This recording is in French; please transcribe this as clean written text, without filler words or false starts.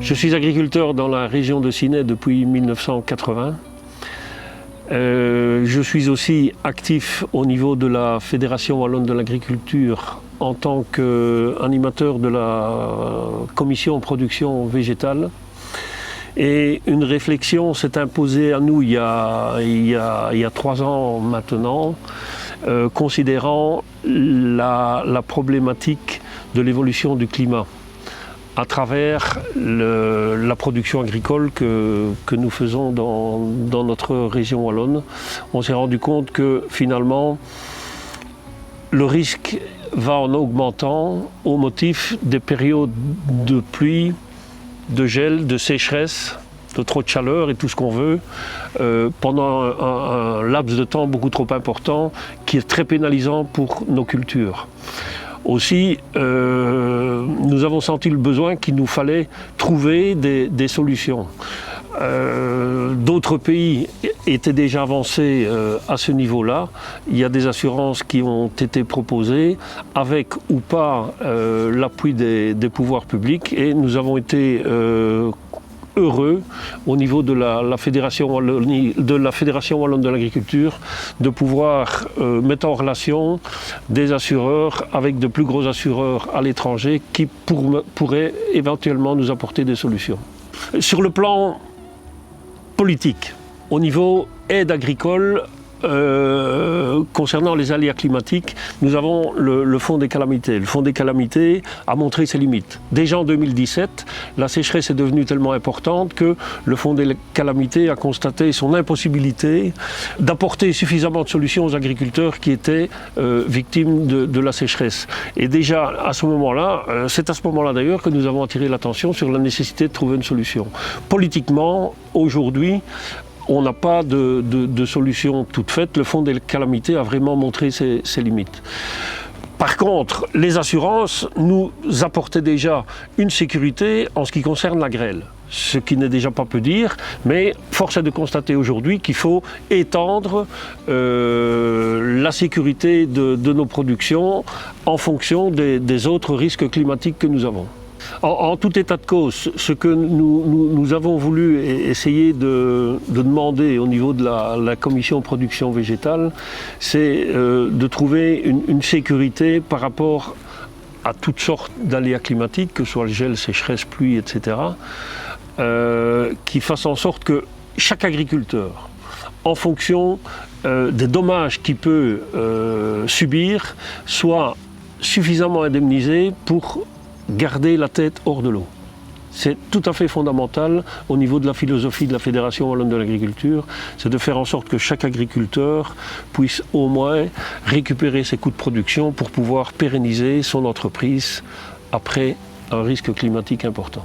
Je suis agriculteur dans la région de Ciney depuis 1980. Je suis aussi actif au niveau de la Fédération Wallonne de l'Agriculture en tant qu'animateur de la commission production végétale. Et une réflexion s'est imposée à nous il y a 3 ans maintenant, considérant la problématique de l'évolution du climat à travers la production agricole que nous faisons dans notre région wallonne. On s'est rendu compte que finalement le risque va en augmentant au motif des périodes de pluie, de gel, de sécheresse, de trop de chaleur et tout ce qu'on veut, pendant un laps de temps beaucoup trop important qui est très pénalisant pour nos cultures. Aussi, nous avons senti le besoin qu'il nous fallait trouver des solutions. D'autres pays étaient déjà avancés à ce niveau-là. Il y a des assurances qui ont été proposées avec ou pas l'appui des pouvoirs publics, et nous avons été heureux au niveau de la Fédération Wallonne de l'Agriculture de pouvoir mettre en relation des assureurs avec de plus gros assureurs à l'étranger qui pourraient éventuellement nous apporter des solutions. Sur le plan politique, au niveau aide agricole, concernant les aléas climatiques, nous avons le Fonds des calamités. Le Fonds des calamités a montré ses limites. Déjà en 2017, la sécheresse est devenue tellement importante que le Fonds des calamités a constaté son impossibilité d'apporter suffisamment de solutions aux agriculteurs qui étaient victimes de la sécheresse. Et déjà à ce moment-là, c'est à ce moment-là d'ailleurs que nous avons attiré l'attention sur la nécessité de trouver une solution. Politiquement, aujourd'hui, on n'a pas de solution toute faite. Le Fonds des calamités a vraiment montré ses limites. Par contre, les assurances nous apportaient déjà une sécurité en ce qui concerne la grêle. Ce qui n'est déjà pas peu dire, mais force est de constater aujourd'hui qu'il faut étendre la sécurité de nos productions en fonction des autres risques climatiques que nous avons. En tout état de cause, ce que nous avons voulu essayer de demander au niveau de la commission production végétale, c'est de trouver une sécurité par rapport à toutes sortes d'aléas climatiques, que ce soit le gel, sécheresse, pluie, etc., qui fasse en sorte que chaque agriculteur, en fonction des dommages qu'il peut subir, soit suffisamment indemnisé pour garder la tête hors de l'eau. C'est tout à fait fondamental au niveau de la philosophie de la Fédération Wallonne de l'Agriculture, c'est de faire en sorte que chaque agriculteur puisse au moins récupérer ses coûts de production pour pouvoir pérenniser son entreprise après un risque climatique important.